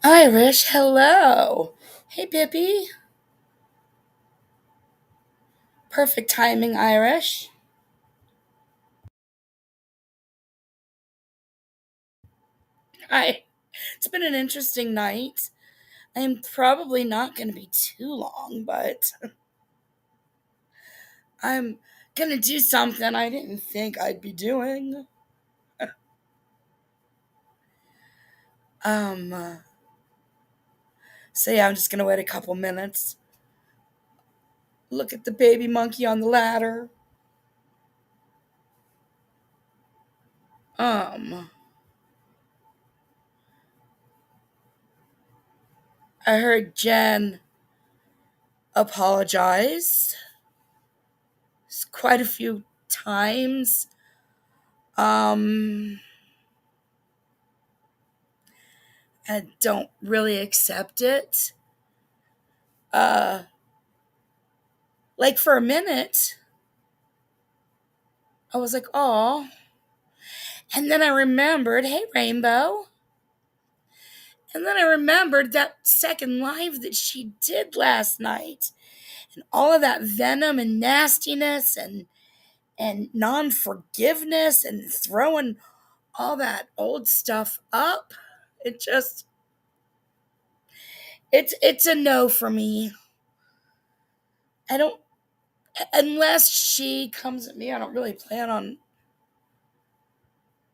Irish, hello. Hey, Pippi. Perfect timing, Irish. Hi. It's been an interesting night. I'm probably not going to be too long, but I'm going to do something I didn't think I'd be doing. Um, uh, so yeah, I'm just going to wait a couple minutes. Look at the baby monkey on the ladder. Um, I heard Jen apologize quite a few times. Um, I don't really accept it. Uh, like for a minute, I was like, oh. And then I remembered, hey, Rainbow. And then I remembered that second live that she did last night. And all of that venom and nastiness and non-forgiveness and throwing all that old stuff up. It just it's a no for me. I don't unless she comes at me, I don't really plan on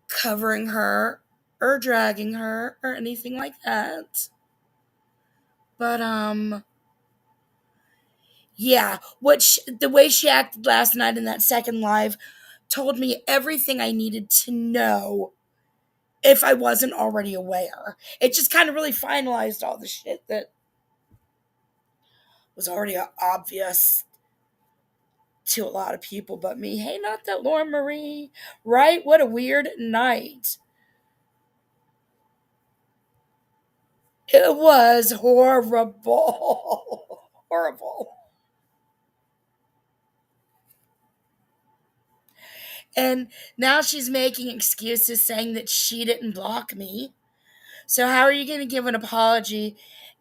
covering her or dragging her or anything like that. But yeah, the way she acted last night in that second live told me everything I needed to know if I wasn't already aware. It just kind of really finalized all the shit that was already obvious to a lot of people but me. Hey, not that Lauren Marie, right? What a weird night. It was horrible. Horrible. And now she's making excuses saying that she didn't block me. So, how are you going to give an apology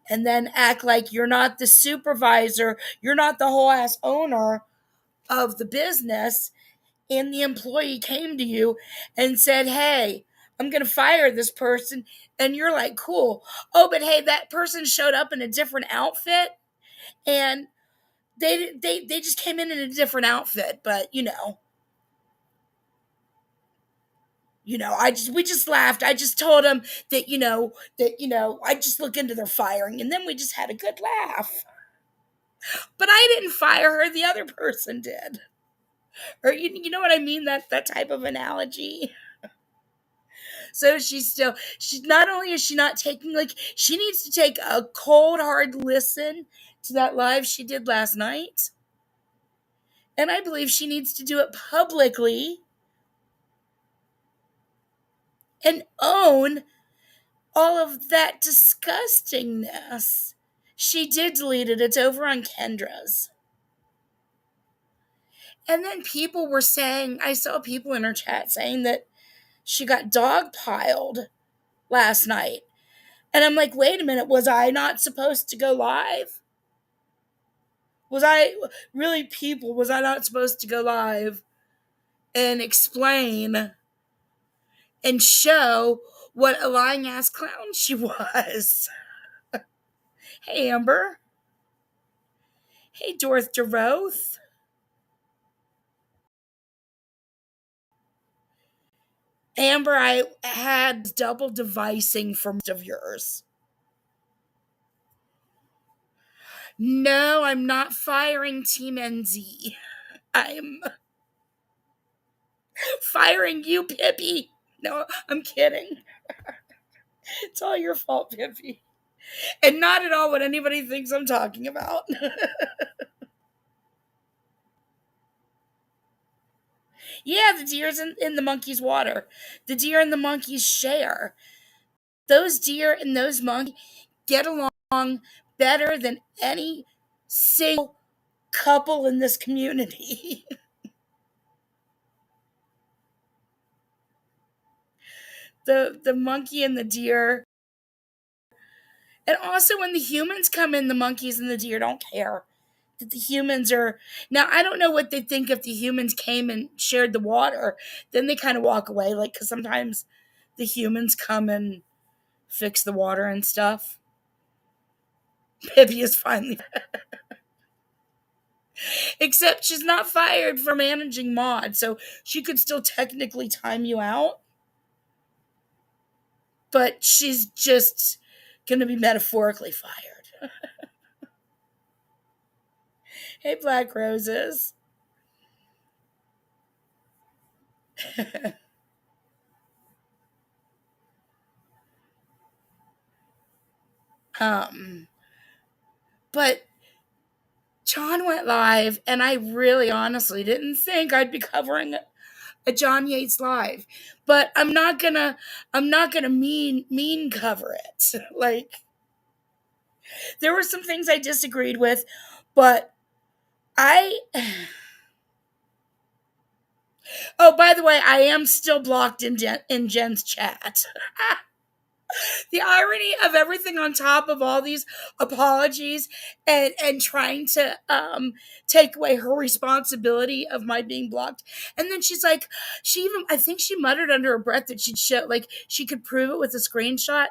and then act like you're not the supervisor, you're not the whole ass owner of the business, and the employee came to you and said, hey, I'm going to fire this person. And you're like, cool. Oh, but hey, that person showed up in a different outfit and they just came in a different outfit. But, we just laughed. I just told them that, I just look into their firing. And then we just had a good laugh. But I didn't fire her. The other person did. Or, you know what I mean? That type of analogy. So she's not only is she not taking, like, she needs to take a cold, hard listen to that live she did last night. And I believe she needs to do it publicly and own all of that disgustingness. She did delete it. It's over on Kendra's. And then people were saying, I saw people in her chat saying that she got dogpiled last night. And I'm like, wait a minute, was I not supposed to go live? Was I really, people, was I not supposed to go live and explain and show what a lying ass clown she was? Hey, Amber. Hey, Dorth DeRoth. Amber, I had double devicing for most of yours. No, I'm not firing Team NZ. I'm firing you, Pippi. No, I'm kidding. It's all your fault, Pippi. And not at all what anybody thinks I'm talking about. Yeah, the deer's in the monkey's water. The deer and the monkeys share. Those deer and those monkeys get along better than any single couple in this community. The monkey and the deer And also, when the humans come in, the monkeys and the deer don't care that the humans are. Now, I don't know what they think if the humans came and shared the water. Then they kind of walk away, like, because sometimes the humans come and fix the water and stuff. Pippi is finally. Except she's not fired for managing Maud, so she could still technically time you out. But she's just going to be metaphorically fired. Hey, Black Roses. um, but John went live, and I really honestly didn't think I'd be covering a John Yates live. But I'm not gonna mean cover it. Like, there were some things I disagreed with, but I oh, by the way, I am still blocked in Jen's chat. The irony of everything on top of all these apologies and trying to take away her responsibility of my being blocked. And then she's like, I think she muttered under her breath that she'd show, like, she could prove it with a screenshot.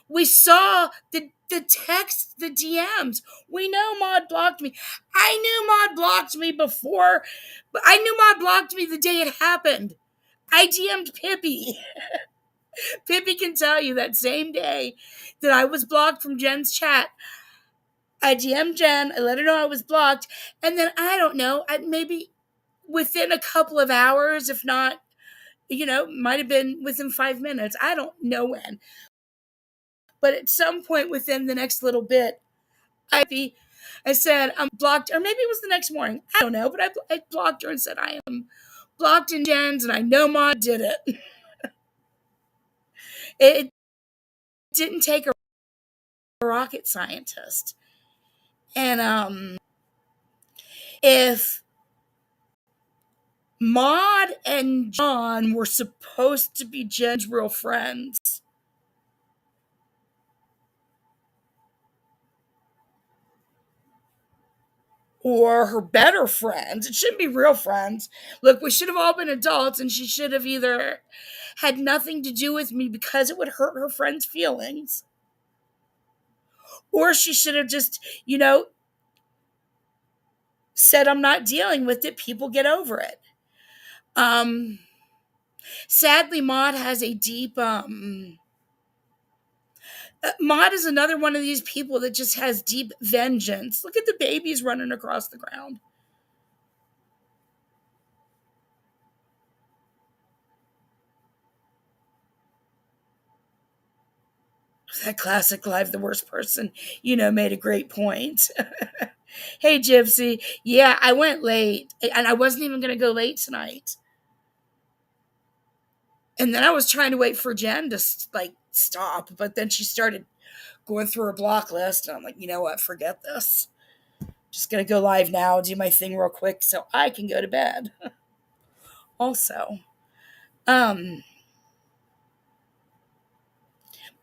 We saw the text, the DMs. We know Maud blocked me. I knew Maud blocked me before, but I knew Maud blocked me the day it happened. I DM'd Pippi. Pippi can tell you that same day that I was blocked from Jen's chat, I DM'd Jen, I let her know I was blocked, and then I don't know, maybe within a couple of hours, if not, might have been within 5 minutes. I don't know when. But at some point within the next little bit, I said, I'm blocked, or maybe it was the next morning. I don't know, but I blocked her and said, I am blocked in Jen's, and I know Maud did it. It didn't take a rocket scientist. And if Maud and John were supposed to be Jen's real friends, or her better friends, it shouldn't be real friends. Look, we should have all been adults, and she should have either had nothing to do with me because it would hurt her friend's feelings, or she should have just, said, I'm not dealing with it. People get over it. Sadly, Maud has a deep, Maud is another one of these people that just has deep vengeance. Look at the babies running across the ground. That classic live, the worst person, made a great point. Hey, Gypsy. Yeah, I went late, and I wasn't even going to go late tonight. And then I was trying to wait for Jen to, like, stop, but then she started going through her block list, and I'm like, you know what? Forget this. Just going to go live now, do my thing real quick so I can go to bed. Also,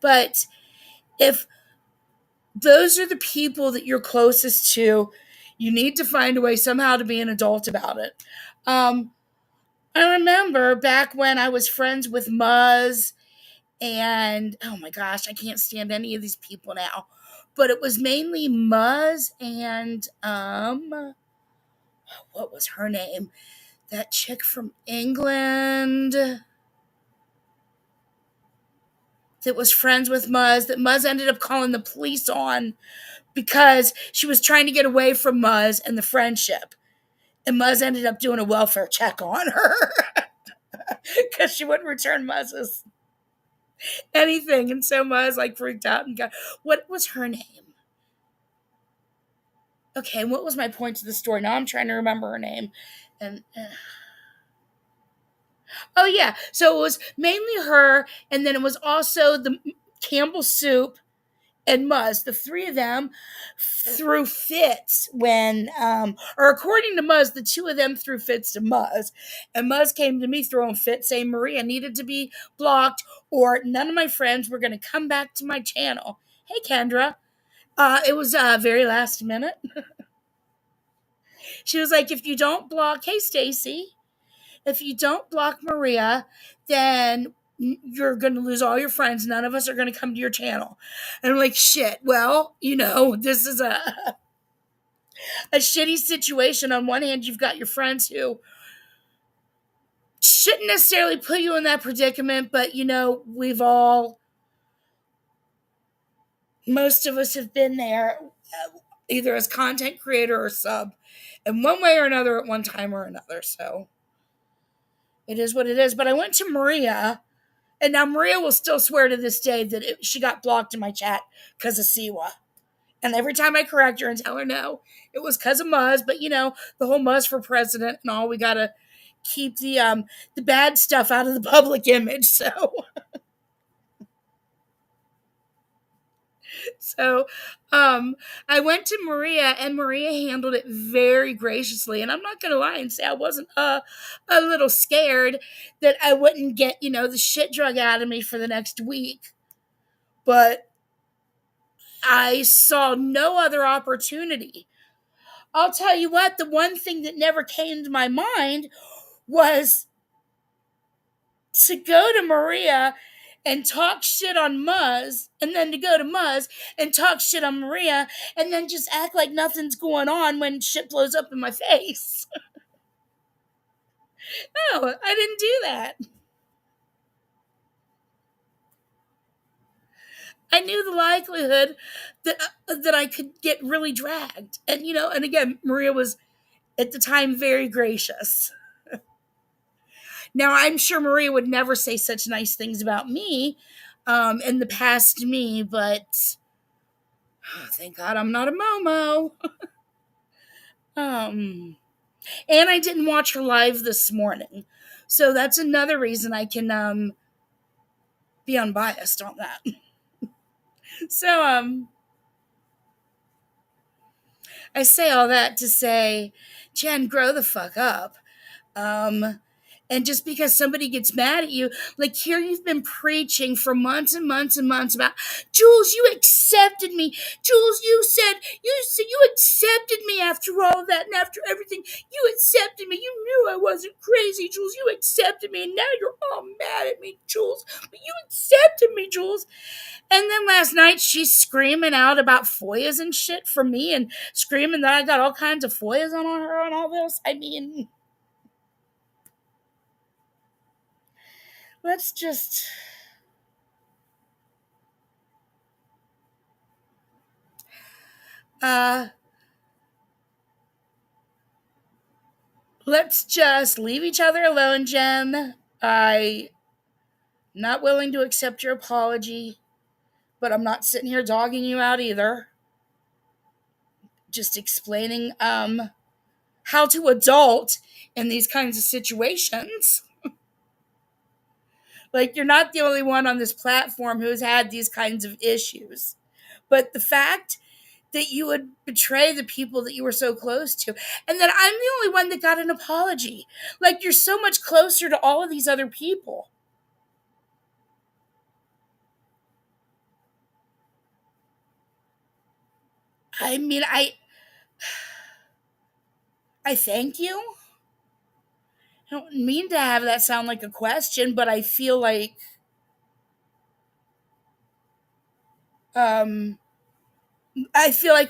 but if those are the people that you're closest to, you need to find a way somehow to be an adult about it. I remember back when I was friends with Muzz, and oh my gosh, I can't stand any of these people now. But it was mainly Muzz and what was her name? That chick from England that was friends with Muzz, that Muzz ended up calling the police on because she was trying to get away from Muzz and the friendship. And Muzz ended up doing a welfare check on her because she wouldn't return Muzz's anything. And so Muzz, like, freaked out and got, what was her name? Okay, and what was my point to the story? Now I'm trying to remember her name. And oh yeah, so it was mainly her, and then it was also the Campbell Soup and Muzz, the three of them threw fits when, or according to Muzz, the two of them threw fits to Muzz. And Muzz came to me throwing fits saying Maria needed to be blocked or none of my friends were going to come back to my channel. Hey, Kendra. It was very last minute. She was like, if you don't block, hey, Stacy, if you don't block Maria, then you're going to lose all your friends. None of us are going to come to your channel. And I'm like, shit, well, this is a shitty situation. On one hand, you've got your friends who shouldn't necessarily put you in that predicament, but, most of us have been there, either as content creator or sub, in one way or another at one time or another. So it is what it is. But I went to Maria, and now Maria will still swear to this day that she got blocked in my chat because of Siwa. And every time I correct her and tell her no, it was because of Muzz. But the whole Muzz for president and all, we gotta keep the bad stuff out of the public image. So I went to Maria, and Maria handled it very graciously. And I'm not gonna lie and say I wasn't a little scared that I wouldn't get the shit drug out of me for the next week, but I saw no other opportunity. I'll tell you what, the one thing that never came to my mind was to go to Maria and talk shit on Muzz, and then to go to Muzz and talk shit on Maria, and then just act like nothing's going on when shit blows up in my face. No, I didn't do that. I knew the likelihood that I could get really dragged. And again, Maria was at the time very gracious. Now, I'm sure Maria would never say such nice things about me in the past me, but thank God I'm not a Momo. And I didn't watch her live this morning. So that's another reason I can be unbiased on that. So I say all that to say, Jen, grow the fuck up. And just because somebody gets mad at you, like here you've been preaching for months and months and months about, Jules, you accepted me. Jules, you said you accepted me after all of that and after everything. You accepted me. You knew I wasn't crazy, Jules. You accepted me. And now you're all mad at me, Jules. But you accepted me, Jules. And then last night she's screaming out about FOIAs and shit for me and screaming that I got all kinds of FOIAs on her and all this. I mean, let's just let's just leave each other alone, Jen. I'm not willing to accept your apology, but I'm not sitting here dogging you out either. Just explaining how to adult in these kinds of situations. Like, you're not the only one on this platform who's had these kinds of issues. But the fact that you would betray the people that you were so close to, and that I'm the only one that got an apology. Like, you're so much closer to all of these other people. I mean, I thank you. I don't mean to have that sound like a question, but I feel like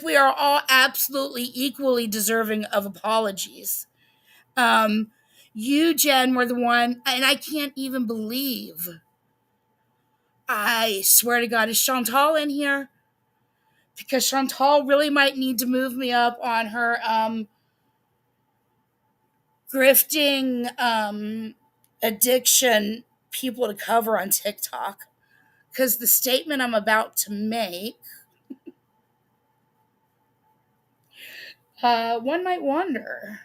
we are all absolutely equally deserving of apologies. You, Jen, were the one, and I can't even believe. I swear to God, is Chantal in here? Because Chantal really might need to move me up on her grifting addiction people to cover on TikTok. Because the statement I'm about to make, one might wonder.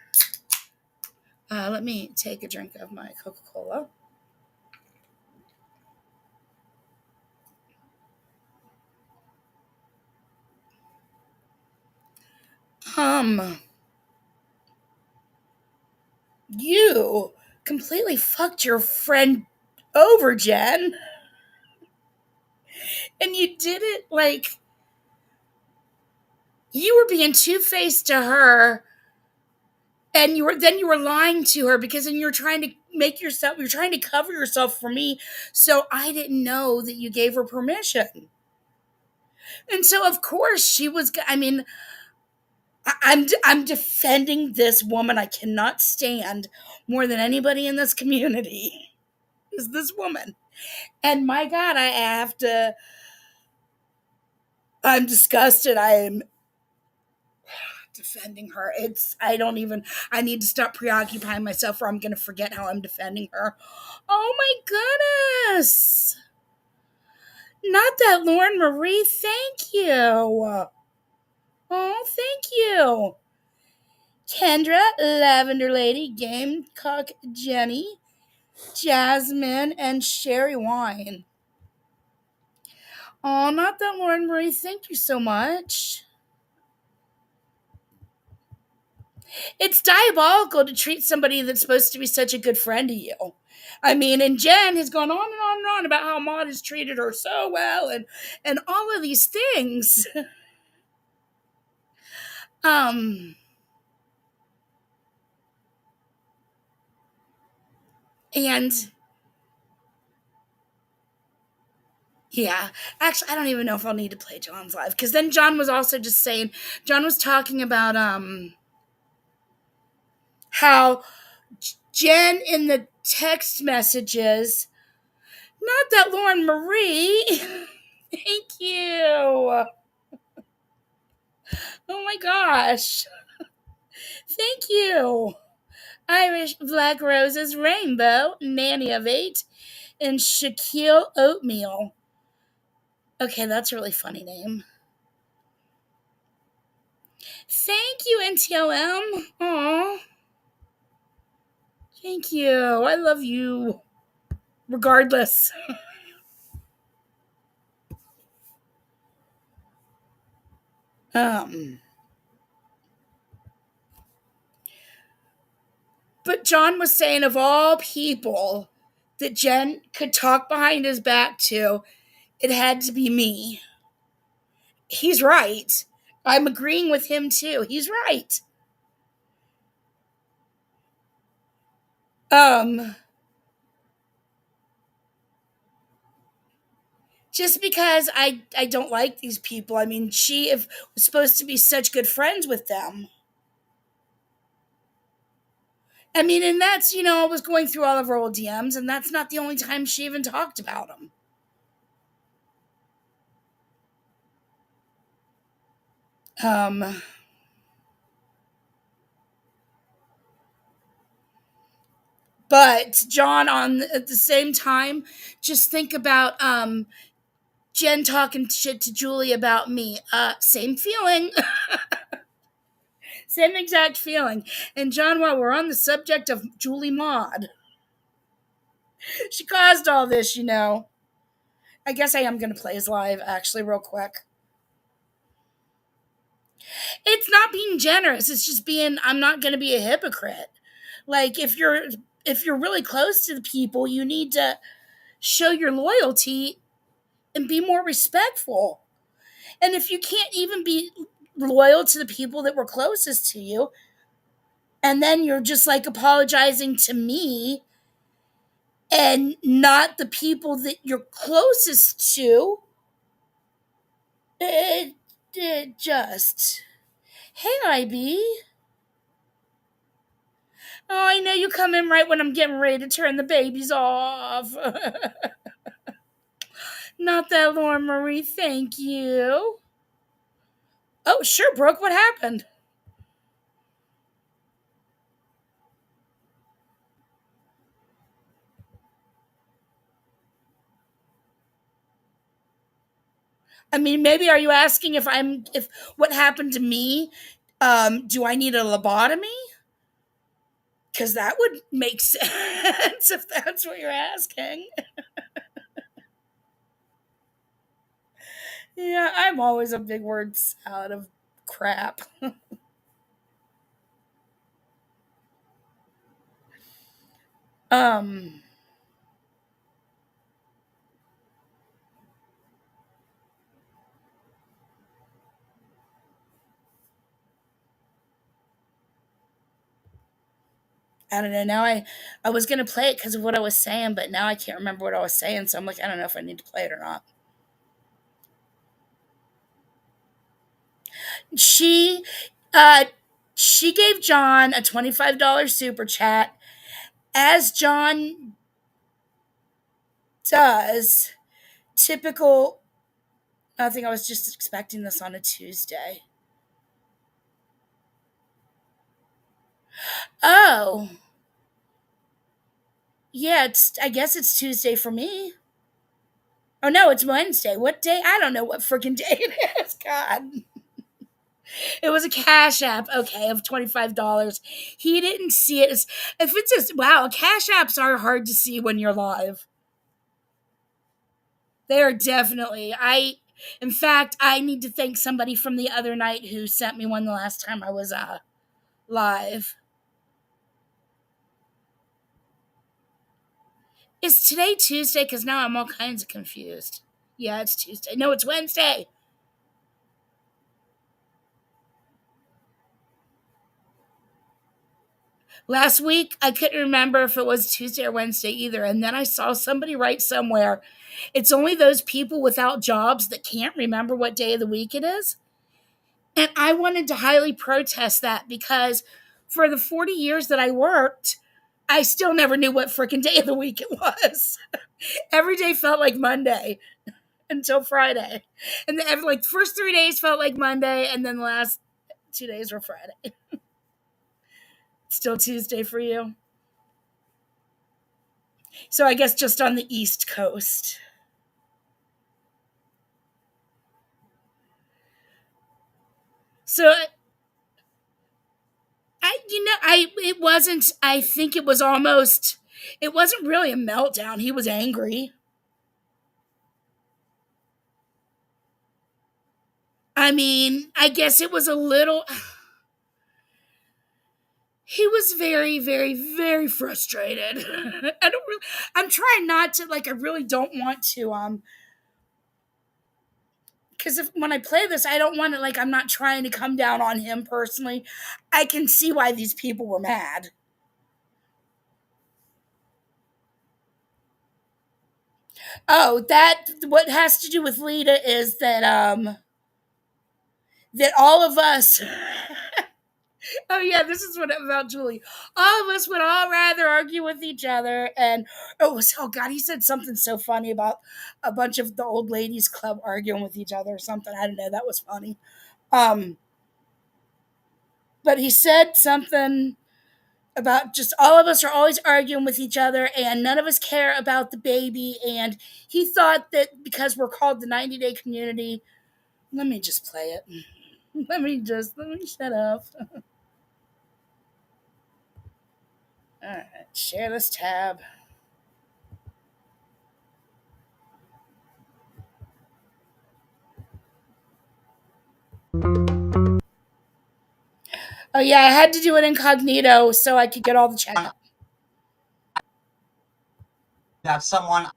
Let me take a drink of my Coca-Cola. Um, you completely fucked your friend over, Jen. And you did it like you were being two-faced to her, and you were lying to her because then you're trying to you're trying to cover yourself for me, so I didn't know that you gave her permission. And so of course she was, I mean, I'm defending this woman I cannot stand more than anybody in this community is this woman. And my God, I'm disgusted. I am defending her. I don't even, I need to stop preoccupying myself or I'm going to forget how I'm defending her. Oh my goodness. Not that, Lauren Marie. Thank you. Oh, thank you. Kendra, Lavender Lady, Gamecock Jenny, Jasmine, and Sherry Wine. Oh, not that, Lauren Marie. Thank you so much. It's diabolical to treat somebody that's supposed to be such a good friend to you. I mean, and Jen has gone on and on and on about how Maud has treated her so well and all of these things. Um, and yeah, actually, I don't even know if I'll need to play John's live because then John was also just saying, John was talking about how Jen in the text messages, not that Lauren Marie. Thank you. Oh my gosh. Thank you. Irish Black Roses Rainbow, Nanny of Eight, and Shaquille Oatmeal. Okay, that's a really funny name. Thank you, NTLM. Aw. Thank you. I love you. Regardless. Um. But John was saying of all people that Jen could talk behind his back to, it had to be me. He's right. I'm agreeing with him too. He's right. Um, just because I don't like these people. I mean, she was supposed to be such good friends with them. I mean, and that's, I was going through all of her old DMs, and that's not the only time she even talked about them. Um, but John, on at the same time, just think about Jen talking shit to Julie about me. Same feeling. Same exact feeling. And John, while we're on the subject of Julie Maud, she caused all this. I guess I am going to play his live, actually, real quick. It's not being generous. It's just I'm not going to be a hypocrite. Like, if you're really close to the people, you need to show your loyalty and be more respectful. And if you can't even be loyal to the people that were closest to you, and then you're just like apologizing to me and not the people that you're closest to, it just. Hey, IB. Oh, I know you come in right when I'm getting ready to turn the babies off. Not that, Lauren Marie. Thank you. Oh, sure, Brooke. What happened? I mean, maybe are you asking if what happened to me? Do I need a lobotomy? Because that would make sense if that's what you're asking. Yeah, I'm always a big word salad of crap. Um, I don't know. Now I was gonna play it because of what I was saying, but now I can't remember what I was saying. So I'm like, I don't know if I need to play it or not. She, uh, she gave John a $25 super chat, as John does. Typical. Nothing. I was just expecting this on a Tuesday. Oh, yeah. I guess it's Tuesday for me. Oh no, it's Wednesday. What day? I don't know what freaking day it is. God. It was a cash app, okay, of $25. He didn't see it. If it's just, wow, cash apps are hard to see when you're live. They are definitely. In fact, I need to thank somebody from the other night who sent me one the last time I was live. Is today Tuesday? Because now I'm all kinds of confused. Yeah, it's Tuesday. No, it's Wednesday. Last week, I couldn't remember if it was Tuesday or Wednesday either. And then I saw somebody write somewhere, it's only those people without jobs that can't remember what day of the week it is. And I wanted to highly protest that because for the 40 years that I worked, I still never knew what freaking day of the week it was. Every day felt like Monday until Friday. And then, like, the first 3 days felt like Monday, and then the last 2 days were Friday. Still Tuesday for you? So I guess just on the East Coast. So it wasn't. I think it was almost. It wasn't really a meltdown. He was angry. I mean, I guess it was a little. He was very, very, very frustrated. I don't. Really, I'm trying not to. Like, I really don't want to. Because if when I play this, I don't want to. Like, I'm not trying to come down on him personally. I can see why these people were mad. Oh, that what has to do with Lita is that all of us. Oh yeah, this is what about Julie. All of us would all rather argue with each other, and oh god, he said something so funny about a bunch of the old ladies club arguing with each other or something. I don't know. That was funny. Um, but he said something about just all of us are always arguing with each other, and none of us care about the baby. And he thought that because we're called the 90-day community. Let me just play it. Let me shut up. All right, share this tab. Oh yeah, I had to do it incognito so I could get all the checkup. Have someone.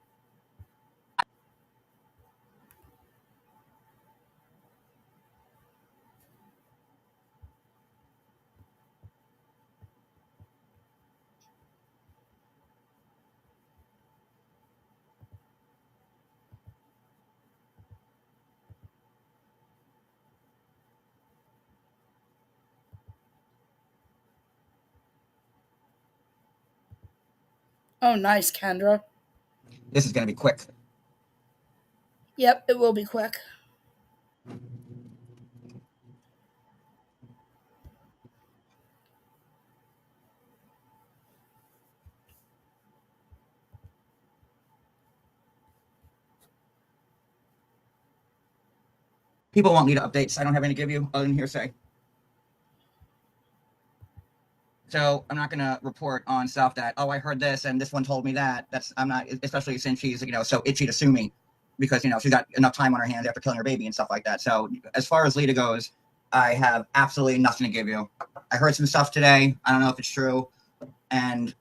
Oh, nice, Kendra. This is going to be quick. Yep, it will be quick. People won't need updates. I don't have any to give you other than hearsay. So I'm not going to report on stuff that, oh, I heard this and this one told me that. I'm not, especially since she's, so itchy to sue me because, she's got enough time on her hands after killing her baby and stuff like that. So as far as Lita goes, I have absolutely nothing to give you. I heard some stuff today. I don't know if it's true. And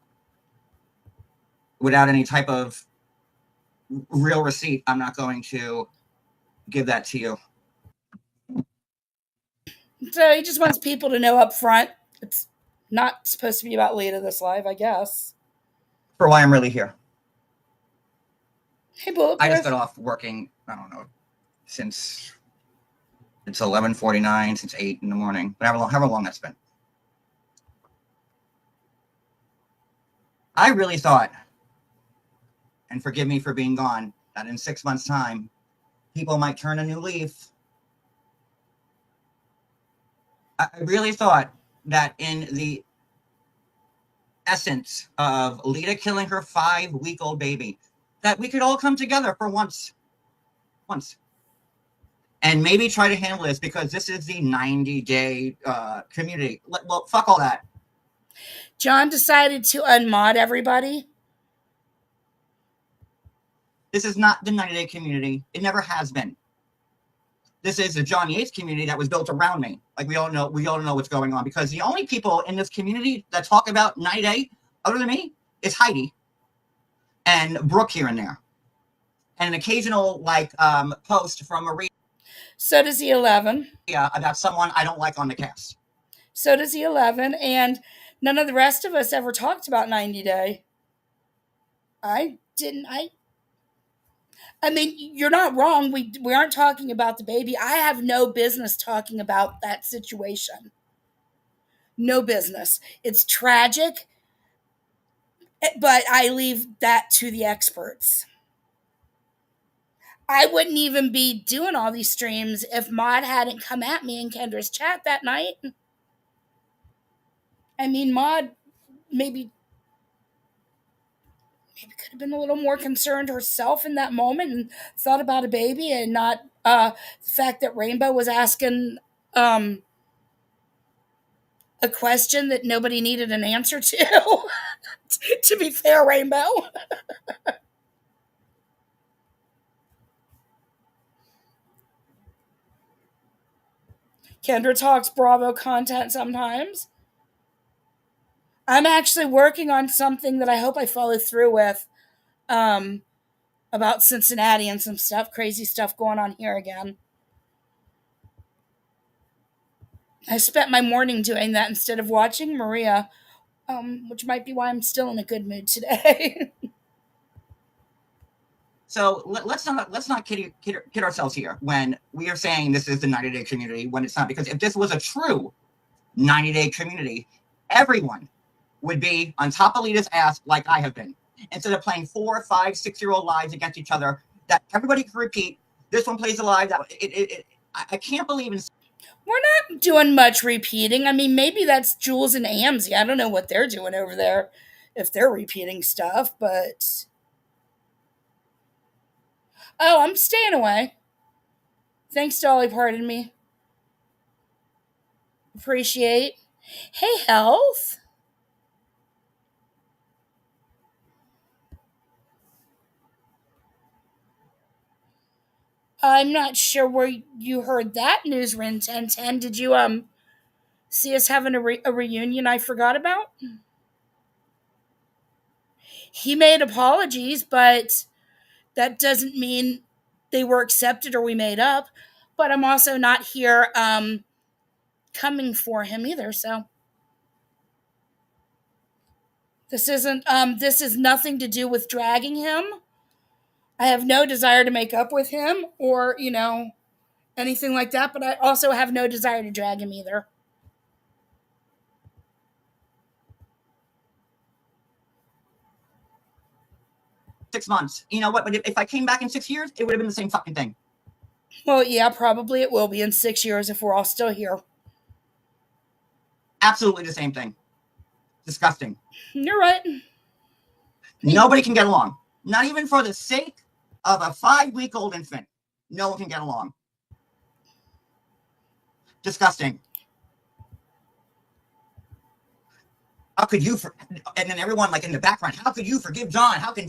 without any type of real receipt, I'm not going to give that to you. So he just wants people to know up front. It's not supposed to be about Lita this live, I guess. For why I'm really here. Hey, Bulletproof. I just got off working, I don't know, since it's 11:49, since 8 in the morning, but however long that's been. I really thought, and forgive me for being gone, that in 6 months' time, people might turn a new leaf. I really thought that in the essence of Lita killing her 5-week-old baby, that we could all come together for once, and maybe try to handle this, because this is the 90-day community. Well, fuck all that. John decided to unmod everybody. This is not the 90-day community. It never has been. This is the John Yates community that was built around me. Like, we all know what's going on, because the only people in this community that talk about 90-day, other than me, is Heidi and Brooke here and there, and an occasional post from Maria. So does the 11. About someone I don't like on the cast. So does the 11, and none of the rest of us ever talked about 90 Day. I didn't. I mean, you're not wrong. We aren't talking about the baby. I have no business talking about that situation. No business. It's tragic, but I leave that to the experts. I wouldn't even be doing all these streams if Maud hadn't come at me in Kendra's chat that night. I mean, Maud maybe could have been a little more concerned herself in that moment and thought about a baby, and not the fact that Rainbow was asking a question that nobody needed an answer to. To be fair, Rainbow. Kendra talks Bravo content sometimes. I'm actually working on something that I hope I follow through with, about Cincinnati and some stuff, crazy stuff going on here again. I spent my morning doing that instead of watching Maria, which might be why I'm still in a good mood today. So let's not kid ourselves here when we are saying this is the 90-day community, when it's not. Because if this was a true 90-day community, everyone would be on top of Lita's ass like I have been. Instead of playing 4, 5, 6-year-old lives against each other that everybody can repeat. This one plays a live. I can't believe in. We're not doing much repeating. I mean, maybe that's Jules and Amzie. I don't know what they're doing over there, if they're repeating stuff, but. Oh, I'm staying away. Thanks, Dolly. Pardon me. Appreciate. Hey, Health. I'm not sure where you heard that news, Rin 1010. Did you see us having a reunion I forgot about? He made apologies, but that doesn't mean they were accepted or we made up. But I'm also not here coming for him either, so this is nothing to do with dragging him. I have no desire to make up with him or, anything like that, but I also have no desire to drag him either. Six months. You know what? But if I came back in 6 years, it would have been the same fucking thing. Well, yeah, probably it will be in 6 years if we're all still here. Absolutely the same thing. Disgusting. You're right. Nobody can get along. Not even for the sake of a 5-week-old infant. No one can get along. Disgusting. How could you? And then everyone in the background. How could you forgive John? How can?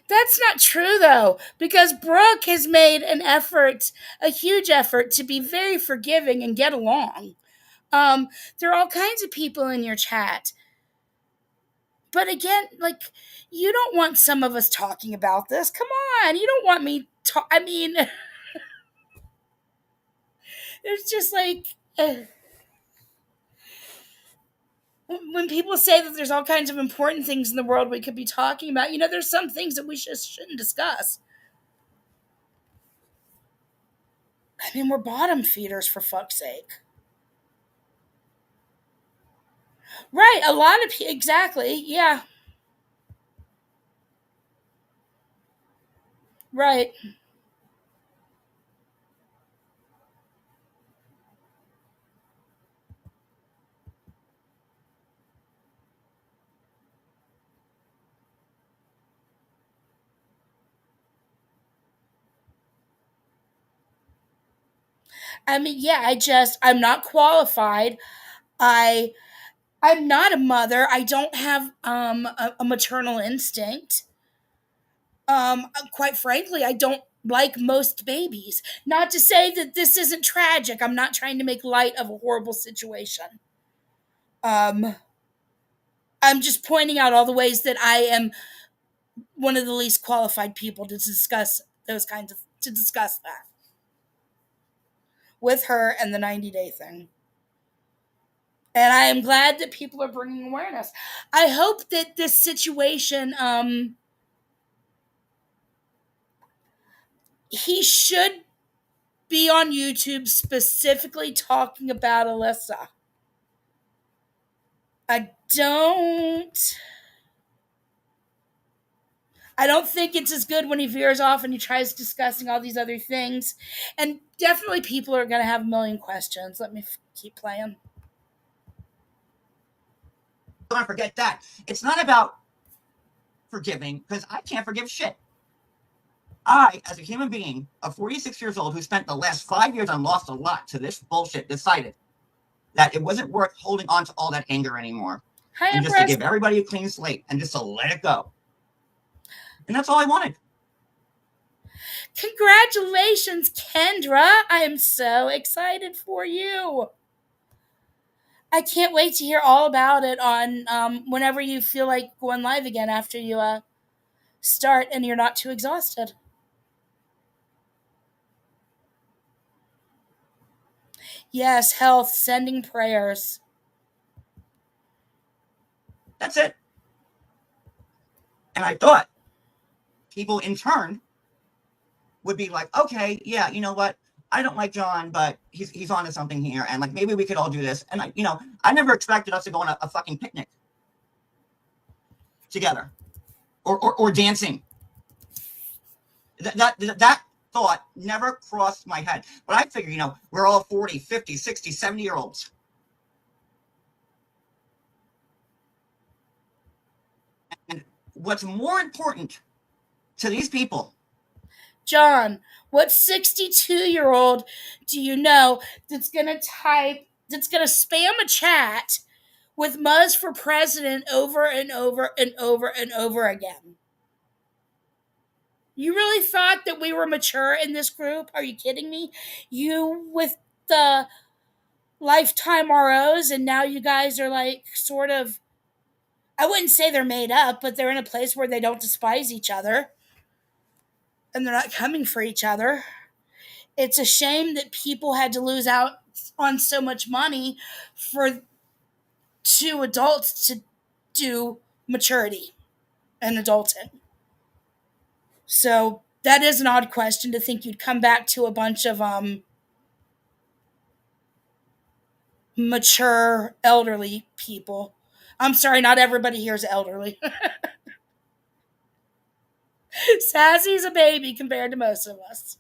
That's not true, though, because Brooke has made an effort, a huge effort, to be very forgiving and get along. There are all kinds of people in your chat. But again, like, you don't want some of us talking about this. Come on, you don't want me. I mean, it's just like. When people say that there's all kinds of important things in the world we could be talking about, there's some things that we just shouldn't discuss. I mean, we're bottom feeders, for fuck's sake. Right, a lot of people, exactly, yeah, right. I mean, yeah, I'm not qualified. I I'm not a mother. I don't have a maternal instinct. Quite frankly, I don't like most babies. Not to say that this isn't tragic. I'm not trying to make light of a horrible situation. Um, I'm just pointing out all the ways that I am one of the least qualified people to discuss that with her and the 90-day thing. And I am glad that people are bringing awareness. I hope that this situation, he should be on YouTube specifically talking about Alyssa. I don't. I don't think it's as good when he veers off and he tries discussing all these other things. And definitely people are going to have a million questions. Let me keep playing. Don't forget that. It's not about forgiving, because I can't forgive shit. I, as a human being of 46 years old who spent the last 5 years and lost a lot to this bullshit, decided that it wasn't worth holding on to all that anger anymore. Hi, and just to give everybody a clean slate and just to let it go. And that's all I wanted. Congratulations, Kendra. I am so excited for you. I can't wait to hear all about it on whenever you feel like going live again after you start and you're not too exhausted. Yes, health, sending prayers. That's it. And I thought people in turn would be like, okay, yeah, you know what? I don't like John, but he's onto something here, and like maybe we could all do this. And I never expected us to go on a fucking picnic together, or dancing. That thought never crossed my head. But I figure, we're all 40, 50, 60, 70 year olds. And what's more important to these people? John, what 62-year-old do you know that's going to spam a chat with Muzz for president over and over and over and over again? You really thought that we were mature in this group? Are you kidding me? You with the lifetime ROs, and now you guys are like sort of, I wouldn't say they're made up, but they're in a place where they don't despise each other and they're not coming for each other. It's a shame that people had to lose out on so much money for two adults to do maturity and adulting. So that is an odd question to think you'd come back to a bunch of mature elderly people. I'm sorry, not everybody here is elderly. Sassy's a baby compared to most of us.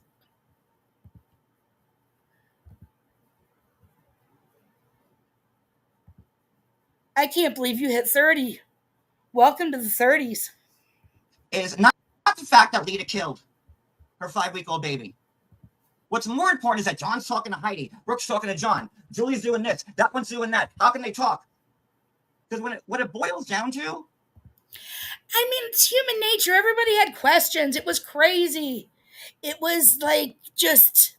I can't believe you hit 30. Welcome to the 30s. Is not the fact that Lita killed her 5-week-old baby. What's more important is that John's talking to Heidi, Brooke's talking to John, Julie's doing this, that one's doing that. How can they talk? Because what it boils down to, I mean, it's human nature. Everybody had questions. It was crazy. It was like just.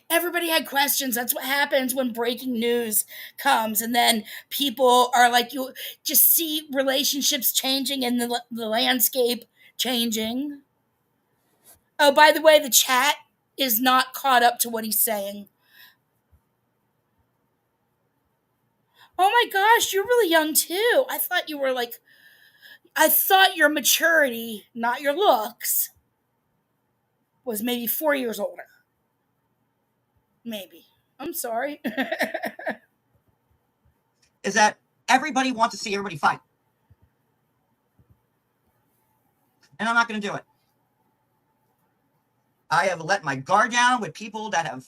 Everybody had questions. That's what happens when breaking news comes, and then people are like, you just see relationships changing and the landscape changing. Oh, by the way, the chat is not caught up to what he's saying. Oh my gosh, you're really young too. I thought your maturity, not your looks, was maybe 4 years older. Maybe. I'm sorry. Is that everybody wants to see everybody fight. And I'm not going to do it. I have let my guard down with people that have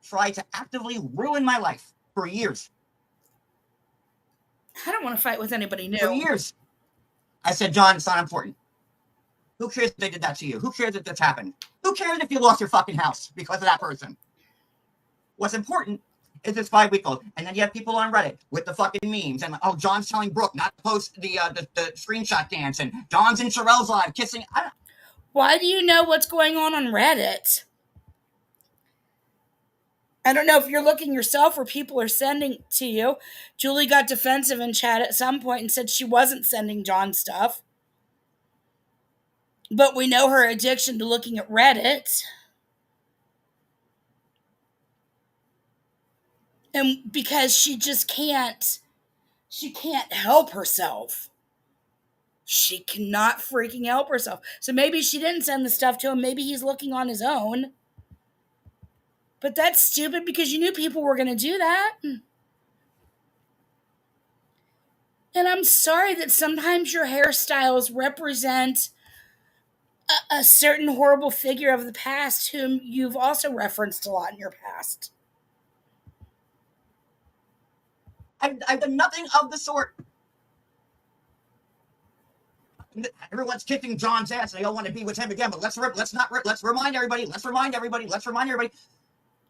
tried to actively ruin my life for years. I don't want to fight with anybody new. For years. I said, John, it's not important. Who cares if they did that to you? Who cares if this happened? Who cares if you lost your fucking house because of that person? What's important is this 5-week-old. And then you have people on Reddit with the fucking memes. And, oh, John's telling Brooke not to post the screenshot dance. And John's in Sherelle's live kissing. Why do you know what's going on Reddit? I don't know if you're looking yourself or people are sending to you. Julie got defensive in chat at some point and said she wasn't sending John stuff. But we know her addiction to looking at Reddit. And because she just can't help herself. She cannot freaking help herself. So maybe she didn't send the stuff to him. Maybe he's looking on his own. But that's stupid because you knew people were going to do that. And I'm sorry that sometimes your hairstyles represent a certain horrible figure of the past whom you've also referenced a lot in your past. I've done nothing of the sort. Everyone's kicking John's ass. They all want to be with him again. But let's remind everybody.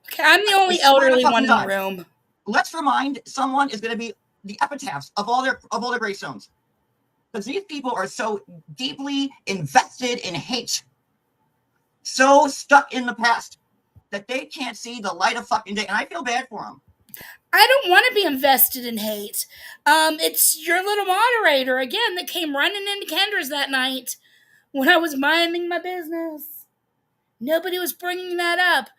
Okay, I'm the only elderly one in the room. Let's remind someone is going to be the epitaphs of all their gravestones. Because these people are so deeply invested in hate, so stuck in the past, that they can't see the light of fucking day. And I feel bad for them. I don't want to be invested in hate. It's your little moderator, again, that came running into Kendra's that night when I was minding my business. Nobody was bringing that up.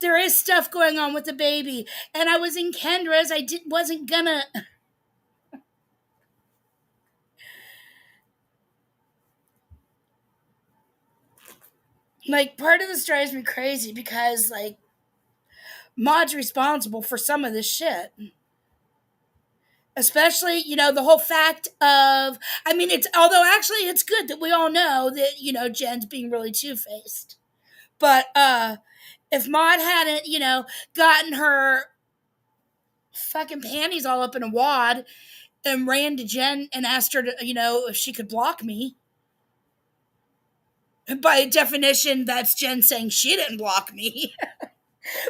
There is stuff going on with the baby. And I was in Kendra's. Wasn't gonna... Like, part of this drives me crazy because, like, Maud's responsible for some of this shit. Especially, the whole fact of, although actually it's good that we all know that, Jen's being really two-faced. But, if Maud hadn't, gotten her fucking panties all up in a wad and ran to Jen and asked her to, if she could block me, by definition, that's Jen saying she didn't block me.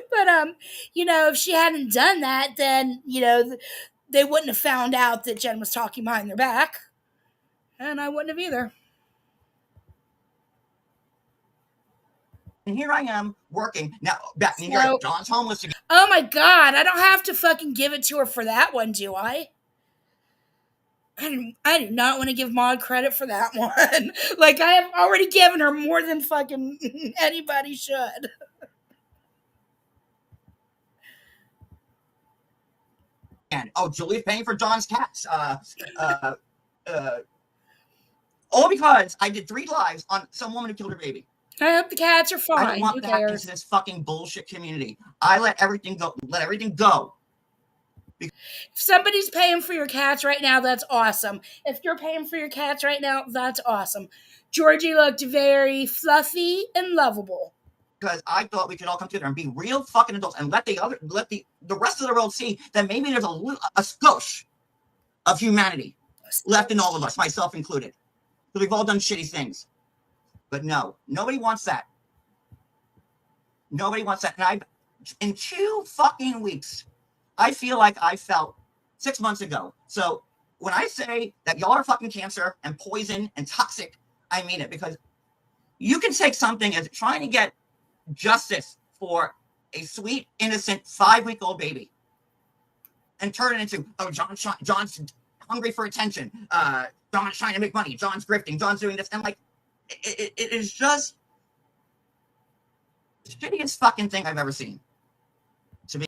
But, if she hadn't done that, then, they wouldn't have found out that Jen was talking behind their back. And I wouldn't have either. And here I am working. Now, back in here, John's homeless again. Oh my God, I don't have to fucking give it to her for that one, do I? I do not want to give Maud credit for that one. Like, I have already given her more than fucking anybody should. And, Julie's paying for John's cats. All because I did 3 lives on some woman who killed her baby. I hope the cats are fine. I don't want that into this fucking bullshit community. I let everything go. If somebody's paying for your cats right now, that's awesome. If you're paying for your cats right now, that's awesome. Georgie looked very fluffy and lovable. Because I thought we could all come together and be real fucking adults and let the rest of the world see that maybe there's a skosh of humanity left in all of us, myself included. Because we've all done shitty things. But no, nobody wants that. Nobody wants that. And in 2 fucking weeks, I feel like I felt 6 months ago. So when I say that y'all are fucking cancer and poison and toxic, I mean it. Because you can take something as trying to get justice for a sweet, innocent 5-week-old baby and turn it into, oh, John's hungry for attention. John's trying to make money. John's grifting. John's doing this. And like, it is just the shittiest fucking thing I've ever seen. To be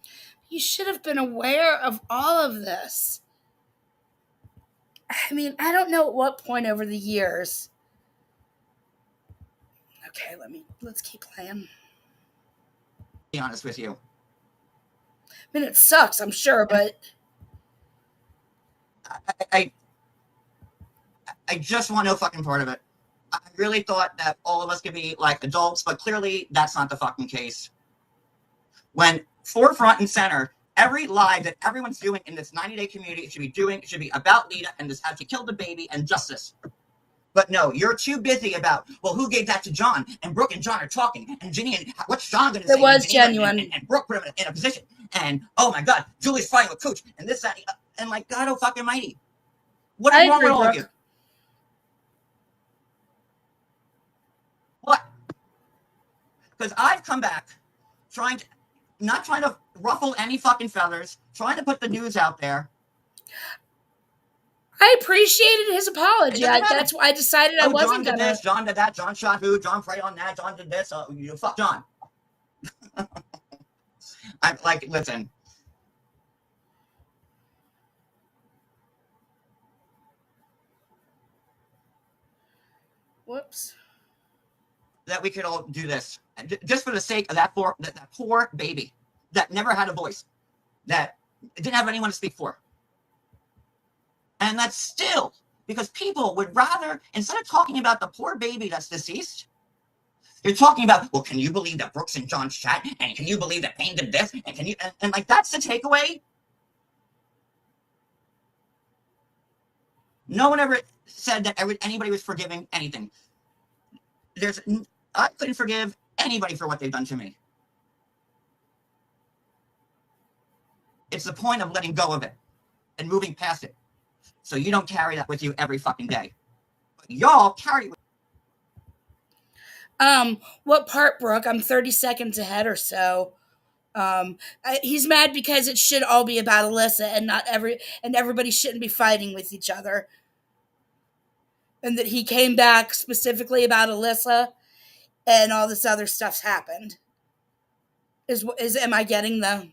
You should have been aware of all of this. I mean, I don't know at what point over the years. Okay, let's keep playing. honest with you. I mean, it sucks, I'm sure, but I, I just want no fucking part of it. I really thought that all of us could be like adults, but clearly that's not the fucking case. When forefront and center, every live that everyone's doing in this 90-day community, it should be about Lita and this how she killed the baby and justice. But no, you're too busy about, well, who gave that to John? And Brooke and John are talking. And Ginny, and what's John going to say? it was and genuine. And Brooke put him in a position. And, oh my God, Julie's fighting with Cooch. And this, that, and like, God, oh fucking mighty. What is wrong with all of you? What? Because I've come back not trying to ruffle any fucking feathers, trying to put the news out there. I appreciated his apology. That's why I decided I wasn't John did this, John did that, John shot who, John prayed on that, John did this. You fuck John. I'm like, listen. Whoops. That we could all do this just for the sake of that poor baby that never had a voice, that didn't have anyone to speak for. And that's still because people would rather, instead of talking about the poor baby that's deceased, you're talking about, well, can you believe that Brooks and John's chat? And can you believe that Payne did this? And can you, and like, that's the takeaway. No one ever said that anybody was forgiving anything. I couldn't forgive anybody for what they've done to me. It's the point of letting go of it and moving past it. So you don't carry that with you every fucking day. But y'all carry it with What part, Brooke? I'm 30 seconds ahead or so. He's mad because it should all be about Alyssa and everybody shouldn't be fighting with each other. And that he came back specifically about Alyssa and all this other stuff's happened. Am I getting the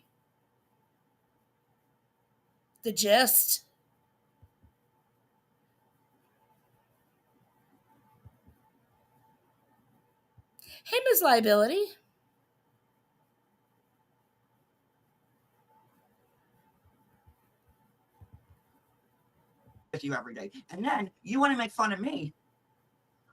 gist? Hey, Ms. Liability. you every day. And then you want to make fun of me.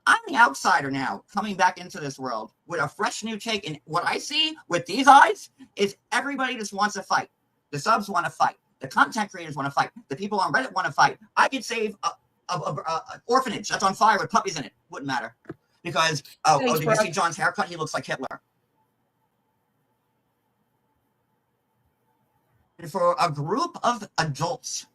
I'm the outsider now, coming back into this world with a fresh new take. And what I see with these eyes is everybody just wants to fight. The subs want to fight. The content creators want to fight. The people on Reddit want to fight. I could save an orphanage that's on fire with puppies in it. Wouldn't matter. Because, did you see John's haircut? He looks like Hitler. And for a group of adults,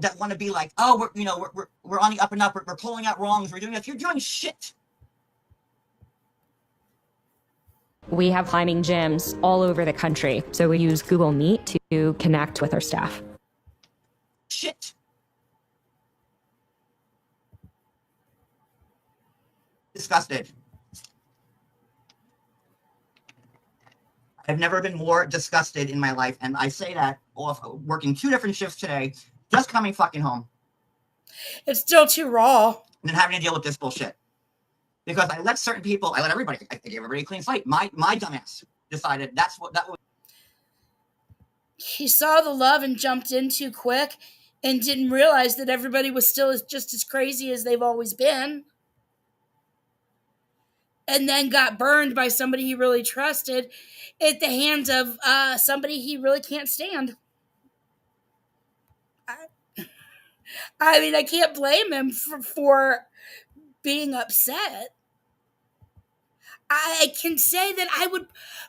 that want to be like, we're on the up and up, we're pulling out wrongs, we're doing this. You're doing shit. We have climbing gyms all over the country, so we use Google Meet to connect with our staff. Shit. Disgusted. I've never been more disgusted in my life, and I say that off working 2 different shifts today, just coming fucking home. It's still too raw. And then having to deal with this bullshit. Because I let everybody, I gave everybody a clean slate. My dumbass decided that was. He saw the love and jumped in too quick and didn't realize that everybody was still just as crazy as they've always been. And then got burned by somebody he really trusted at the hands of somebody he really can't stand. I mean, I can't blame him for being upset. I can say that I would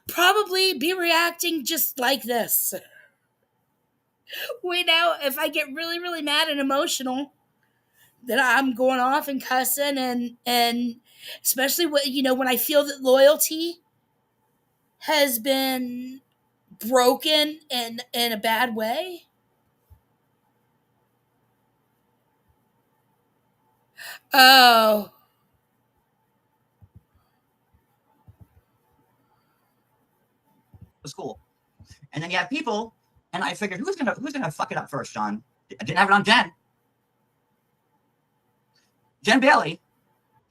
probably be reacting just like this. If I get really, really mad and emotional, then I'm going off and cussing and especially when when I feel that loyalty has been broken in a bad way. Oh, School. And then you have people, and I figured who's gonna fuck it up first, John? I didn't have it on Jen. Jen Bailey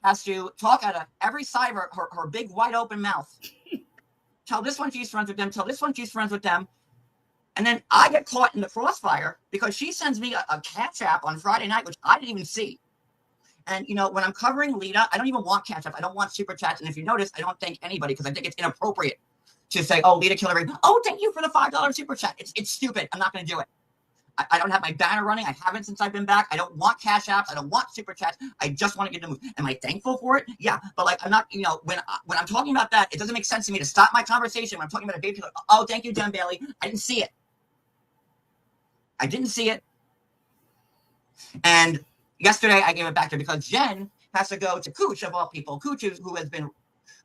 has to talk out of every side of her big wide open mouth. Tell this one she's friends with them, tell this one she's friends with them. And then I get caught in the crossfire because she sends me a catch app on Friday night, which I didn't even see. And when I'm covering Lita, I don't even want catch up. I don't want super chats. And if you notice, I don't thank anybody because I think it's inappropriate to say, "Oh, Lita Killer, oh, thank you for the $5 super chat." It's stupid. I'm not going to do it. I don't have my banner running. I haven't since I've been back. I don't want cash apps. I don't want super chats. I just want to get the move. Am I thankful for it? Yeah, but like I'm not. When I'm talking about that, it doesn't make sense to me to stop my conversation when I'm talking about a baby killer. Oh, thank you, Jen Bailey. I didn't see it. I didn't see it. And yesterday I gave it back to her because Jen has to go to Cooch of all people. Cooch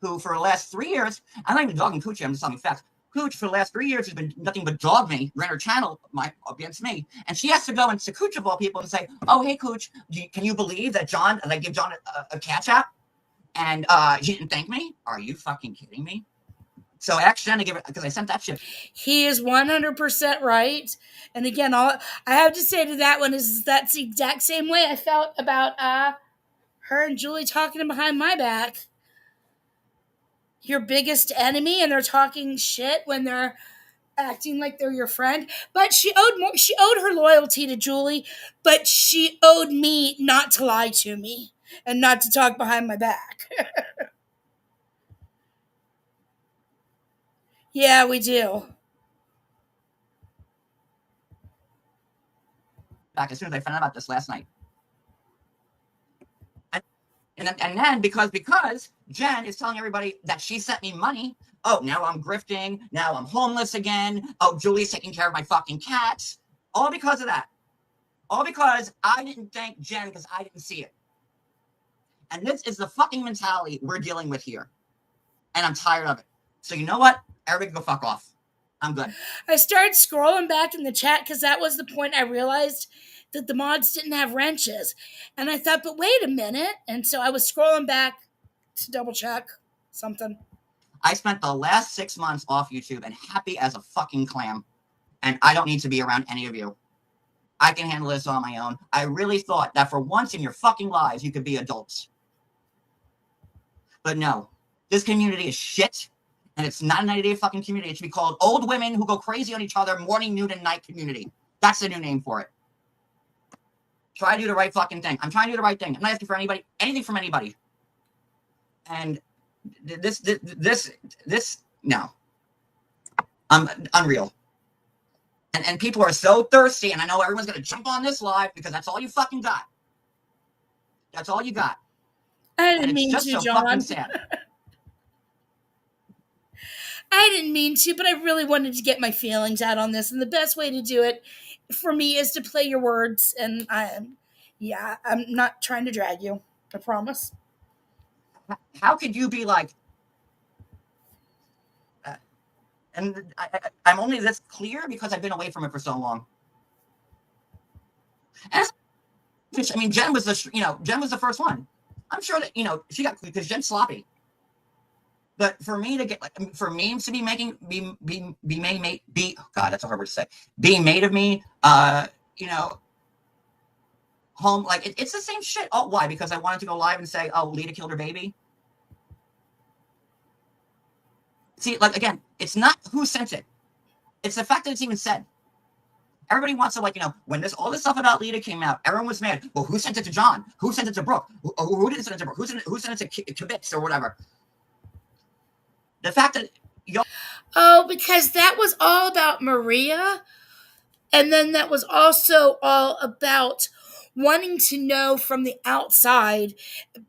who for the last 3 years, I'm not even dogging Cooch, I'm just telling facts. Cooch for the last 3 years has been nothing but dog me, ran her channel against me. And she has to go into Cooch of all people and say, "Oh, hey Cooch, can you believe that John, and I give John a catch app and he didn't thank me? Are you fucking kidding me?" So I asked Jen to give it because I sent that shit. he is 100% right. And again, all I have to say to that one is that's the exact same way I felt about her and Julie talking behind my back. Your biggest enemy, and they're talking shit when they're acting like they're your friend. But she owed her loyalty to Julie, but she owed me not to lie to me and not to talk behind my back. Yeah, we do. Back as soon as I found out about this last night. And then because Jen is telling everybody that she sent me money. Oh, now I'm grifting. Now I'm homeless again. Oh, Julie's taking care of my fucking cats. All because of that. All because I didn't thank Jen because I didn't see it. And this is the fucking mentality we're dealing with here. And I'm tired of it. So you know what? Everybody go fuck off. I'm good. I started scrolling back in the chat because that was the point I realized that the mods didn't have wrenches. And I thought, but wait a minute. And so I was scrolling back to double check something. I spent the last 6 months off YouTube and happy as a fucking clam. And I don't need to be around any of you. I can handle this on my own. I really thought that for once in your fucking lives, you could be adults. But no, this community is shit. And it's not a 90-day fucking community. It should be called old women who go crazy on each other, morning, noon, and night community. That's the new name for it. Try to do the right fucking thing. I'm trying to do the right thing. I'm not asking for anything from anybody. And this, no. Unreal. And people are so thirsty, and I know everyone's going to jump on this live because that's all you fucking got. That's all you got. I didn't mean to, John. Fucking sad. I didn't mean to, but I really wanted to get my feelings out on this. And the best way to do it for me is to play your words. And I'm not trying to drag you. I promise. How could you be like, and I'm only this clear because I've been away from it for so long. And I mean, Jen was the first one. I'm sure that she got because Jen's sloppy. But for me to get for memes to be God, that's a hard word to say. Being made of me, home it's the same shit. Oh, why? Because I wanted to go live and say, "Oh, Lita killed her baby." See, again, it's not who sent it. It's the fact that it's even said. Everybody wants to when all this stuff about Lita came out, everyone was mad. Well, who sent it to John? Who sent it to Brooke? Who didn't send it to Brooke? Who sent it to Bix or whatever? The fact that because that was all about Maria, and then that was also all about wanting to know from the outside.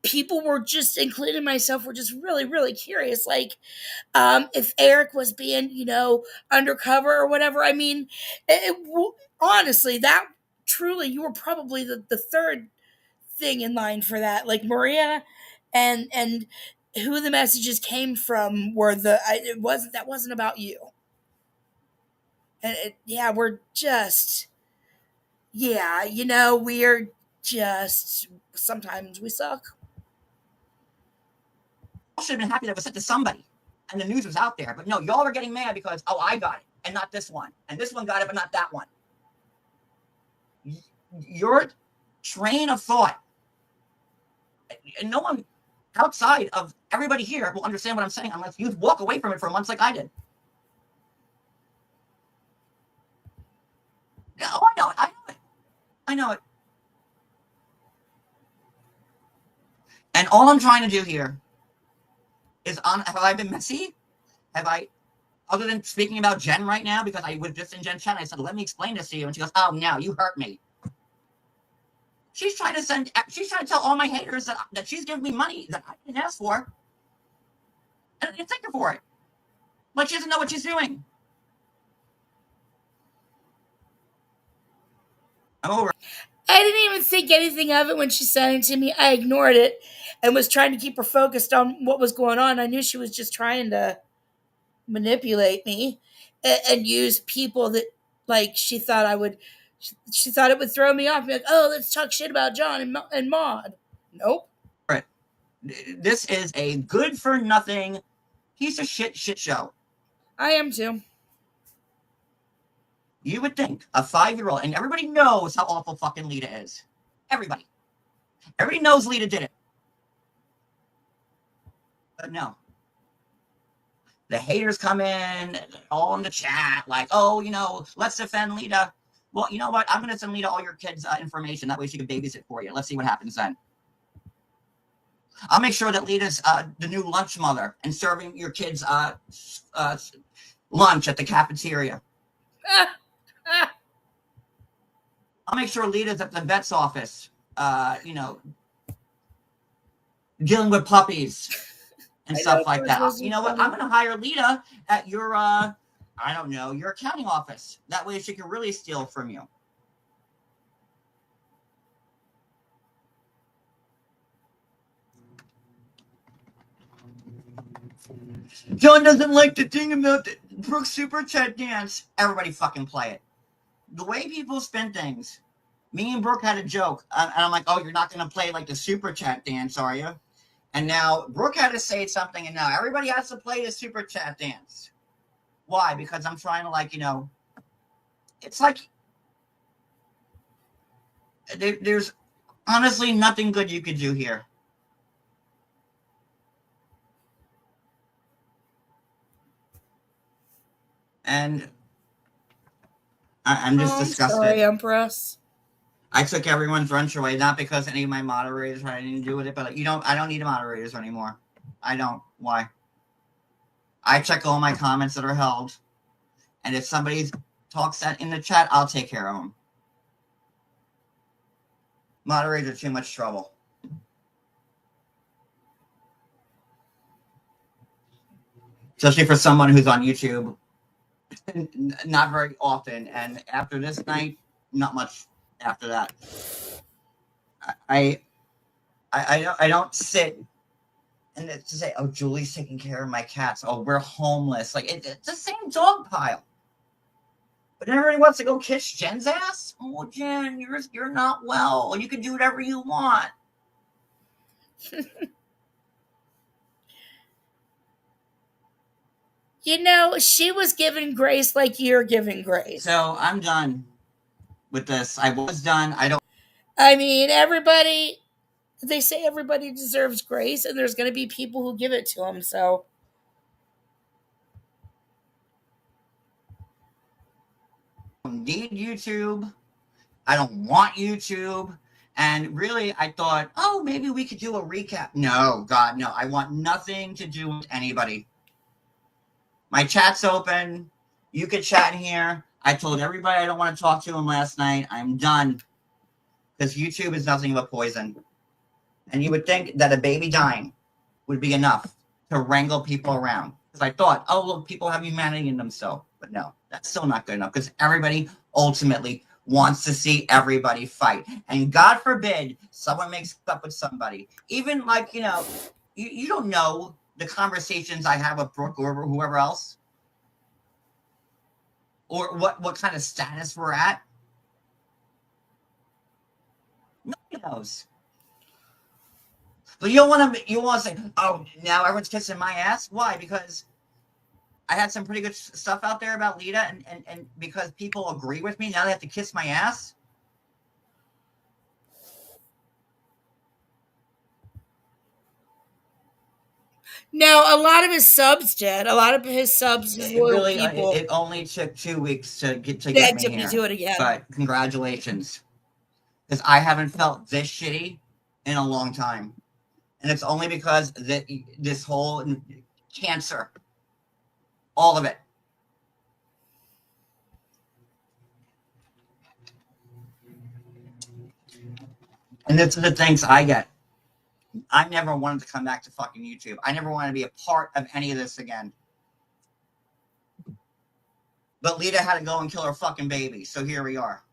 People were just, including myself, were just really, really curious, if Eric was being, undercover or whatever. I mean, honestly, that truly, you were probably the third thing in line for that. Like Maria and who the messages came from were that wasn't about you. And yeah, we're just, yeah, we're just, sometimes we suck. I should have been happy that it was sent to somebody and the news was out there. But no, y'all are getting mad because, oh, I got it and not this one. And this one got it, but not that one. Your train of thought, and no one outside of everybody here will understand what I'm saying unless you walk away from it for months like I did. Oh, I know it. I know it. I know it. And all I'm trying to do here is have I been messy? Have I, other than speaking about Jen right now, because I was just in Jen's chat, I said, let me explain this to you. And she goes, oh, no, you hurt me. She's trying to tell all my haters that she's giving me money that I didn't ask for. And I didn't thank her for it. Like she doesn't know what she's doing. I'm over. I didn't even think anything of it when she sent it to me. I ignored it and was trying to keep her focused on what was going on. I knew she was just trying to manipulate me and use people that, like, she thought she thought it would throw me off. Be like, oh, let's talk shit about John and Maud. Nope. Right. This is a good for nothing piece of shit show. I am too. You would think a 5-year-old, and everybody knows how awful fucking Lita is. Everybody knows Lita did it. But no. The haters come in, all in the chat, like, oh, let's defend Lita. Well, you know what? I'm going to send Lita all your kids' information. That way she can babysit for you. Let's see what happens then. I'll make sure that Lita's the new lunch mother and serving your kids lunch at the cafeteria. I'll make sure Lita's at the vet's office, dealing with puppies and stuff like that. You know what? I'm going to hire Lita at your, I don't know, your accounting office. That way she can really steal from you. John doesn't like the thing about the Brooke Super Chat dance. Everybody fucking play it. The way people spin things. Me and Brooke had a joke. And I'm like, oh, you're not going to play like the Super Chat dance, are you? And now Brooke had to say something, and now everybody has to play the Super Chat dance. Why? Because I'm trying to, it's like there's honestly nothing good you could do here. And I'm just disgusted. Sorry, Empress. I took everyone's lunch away, not because any of my moderators had anything to do with it, but I don't need moderators anymore. I don't. Why? I check all my comments that are held, and if somebody talks that in the chat, I'll take care of them. Moderators are too much trouble. Especially for someone who's on YouTube. Not very often, and after this night, not much after that. I don't sit and to say, oh, Julie's taking care of my cats. Oh, we're homeless. Like it's the same dog pile. But everybody wants to go kiss Jen's ass. Oh, Jen, you're not well. You can do whatever you want. She was given grace like you're giving grace. So I'm done with this. I was done. I mean, they say everybody deserves grace, and there's going to be people who give it to them, so. I don't need YouTube. I don't want YouTube. And really, I thought, oh, maybe we could do a recap. No, God, no. I want nothing to do with anybody. My chat's open. You could chat in here. I told everybody I don't want to talk to them last night. I'm done. Because YouTube is nothing but poison. And you would think that a baby dying would be enough to wrangle people around. Because I thought, oh, look, people have humanity in them still. But no, that's still not good enough. Because everybody ultimately wants to see everybody fight. And God forbid someone makes up with somebody. Even like, you don't know the conversations I have with Brooke or whoever else, or what kind of status we're at. Nobody knows. But you want to say, oh, now everyone's kissing my ass. Why? Because I had some pretty good stuff out there about Lita, and because people agree with me, now they have to kiss my ass. No, a lot of his subs did. A lot of his subs, his loyal people. It only took 2 weeks to get me here. To do it again. But congratulations, because I haven't felt this shitty in a long time, and it's only because this whole cancer, all of it. And this is the things I get. I never wanted to come back to fucking YouTube. I never wanted to be a part of any of this again. But Lita had to go and kill her fucking baby, so here we are.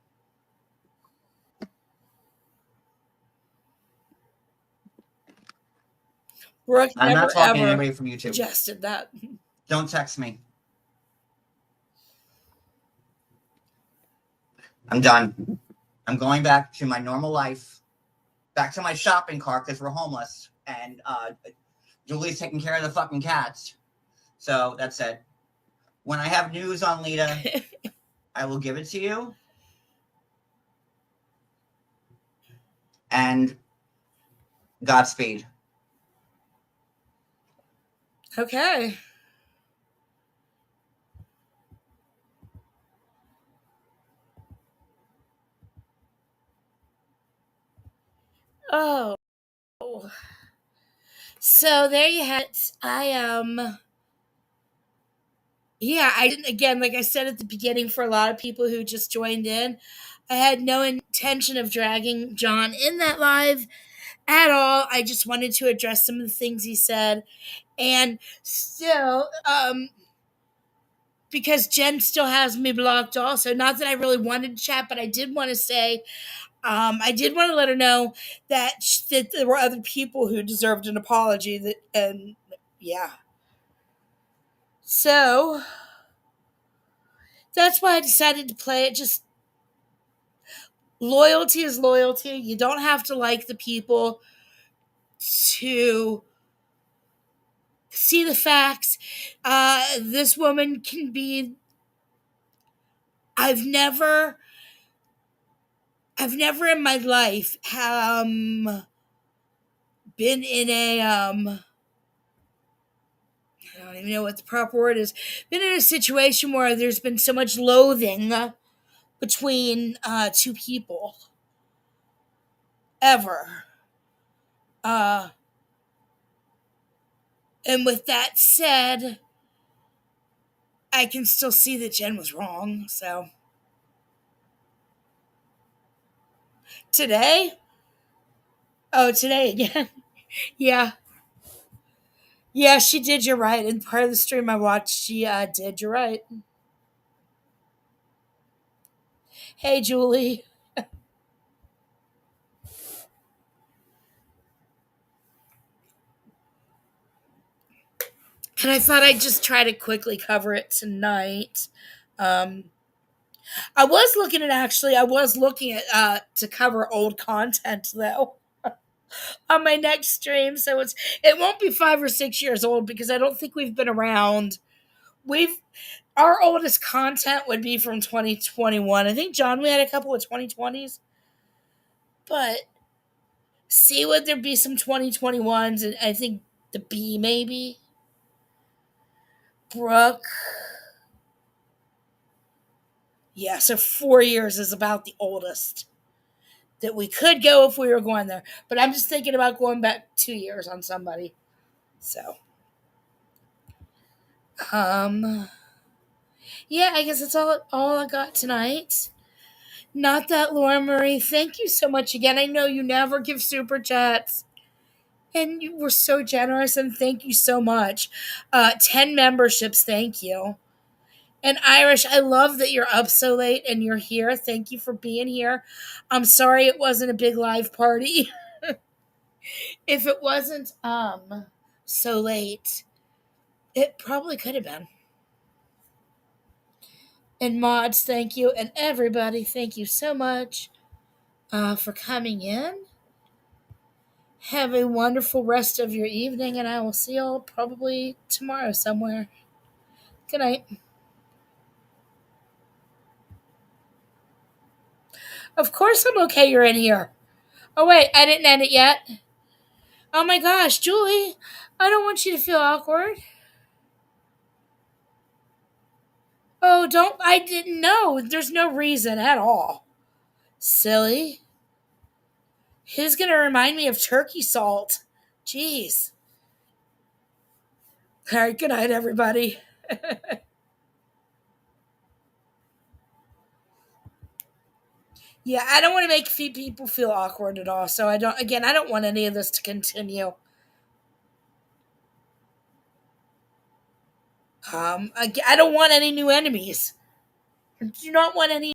Brooke I'm not talking to ever anybody from YouTube. suggested that. Don't text me. I'm done. I'm going back to my normal life, back to my shopping cart because we're homeless, and Julie's taking care of the fucking cats. So that's it. When I have news on Lita, I will give it to you. And Godspeed. Okay. Oh. So there you have it. Yeah, I didn't, again, like I said at the beginning, for a lot of people who just joined in, I had no intention of dragging John in that live at all. I just wanted to address some of the things he said. And still, because Jen still has me blocked also, not that I really wanted to chat, but I did want to say, I did want to let her know that there were other people who deserved an apology. And yeah. So that's why I decided to play it. Just loyalty is loyalty. You don't have to like the people to see the facts. This woman can be. I've never in my life been in a I don't even know what the proper word is. Been in a situation where there's been so much loathing between two people ever. And with that said, I can still see that Jen was wrong. So today, today again, yeah. Yeah, she did. You're right. In part of the stream I watched, she did. You're right. Hey, Julie. And I thought I'd just try to quickly cover it tonight. I was looking at to cover old content though on my next stream, so it won't be 5 or 6 years old because I don't think we've been around. Our oldest content would be from 2021. I think, John, we had a couple of 2020s, but C, would there be some 2021s? And I think the B, maybe. Brooke. Yeah, so 4 years is about the oldest that we could go if we were going there. But I'm just thinking about going back 2 years on somebody. So, yeah, I guess that's all I got tonight. Not that, Laura Marie, thank you so much again. I know you never give super chats, and you were so generous, and thank you so much. 10 memberships, thank you. And Irish, I love that you're up so late and you're here. Thank you for being here. I'm sorry it wasn't a big live party. If it wasn't so late, it probably could have been. And mods, thank you. And everybody, thank you so much for coming in. Have a wonderful rest of your evening, and I will see y'all probably tomorrow somewhere. Good night. Of course I'm okay you're in here. Oh, wait, I didn't end it yet. Oh my gosh, Julie, I don't want you to feel awkward. Oh, don't, I didn't know. There's no reason at all. Silly. Who's going to remind me of turkey salt? Jeez. All right, good night, everybody. Yeah, I don't want to make people feel awkward at all. So I don't want any of this to continue. I don't want any new enemies. I do not want any